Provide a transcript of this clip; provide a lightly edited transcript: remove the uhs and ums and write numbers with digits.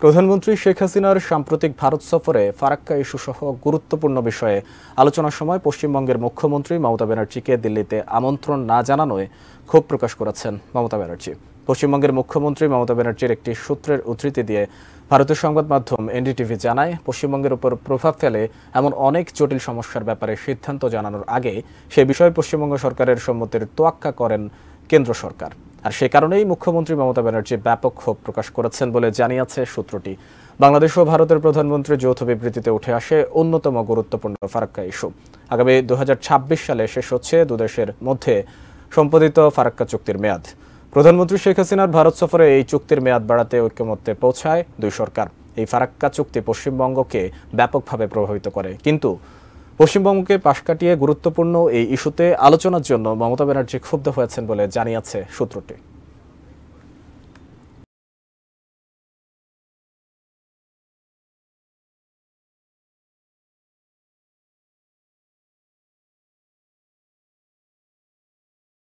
প্রধানমন্ত্রী শেখ হাসিনার সাম্প্রতিক ভারত সফরে ফারাক্কা ইস্যুসহ গুরুত্বপূর্ণ বিষয়ে আলোচনার সময় পশ্চিমবঙ্গের মুখ্যমন্ত্রী মমতা ব্যানার্জিকে দিল্লিতে আমন্ত্রণ না জানানোয় ক্ষোভ প্রকাশ করেছেন মমতা ব্যানার্জি। পশ্চিমবঙ্গের মুখ্যমন্ত্রী মমতা ব্যানার্জির একটি সূত্রের উদ্ধৃতি দিয়ে ভারতীয় সংবাদ মাধ্যম এনডিটিভি জানায়, পশ্চিমবঙ্গের উপর প্রভাব ফেলে এমন অনেক জটিল সমস্যার ব্যাপারে সিদ্ধান্ত জানানোর আগে সে বিষয়ে পশ্চিমবঙ্গ সরকারের সম্মতির তোয়াক্কা করেন কেন্দ্র সরকার। আর সে কারণেই মুখ্যমন্ত্রী মমতা ব্যানার্জি ব্যাপক ক্ষোভ প্রকাশ করেছেন বলে জানিয়েছে সূত্রটি। বাংলাদেশ ও ভারতের প্রধানমন্ত্রীর যৌথ বিবৃতিতে উঠে আসে অন্যতম গুরুত্বপূর্ণ ফারাক্কা ইস্যু। আগামী 2026 সালে শেষ হচ্ছে দুদেশের মধ্যে সম্পাদিত ফারাক্কা চুক্তির মেয়াদ। প্রধানমন্ত্রী শেখ হাসিনার ভারত সফরে এই চুক্তির মেয়াদ বাড়াতে ঐক্যমত্যে পৌঁছায় দুই সরকার। এই ফারাক্কা চুক্তি পশ্চিমবঙ্গকে ব্যাপকভাবে প্রভাবিত করে, কিন্তু পশ্চিমবঙ্গকে পাশ কাটিয়ে গুরুত্বপূর্ণ এই ইস্যুতে আলোচনার জন্য মমতা ব্যানার্জি ক্ষুব্ধ হয়েছেন বলে জানিয়েছে সূত্রটি।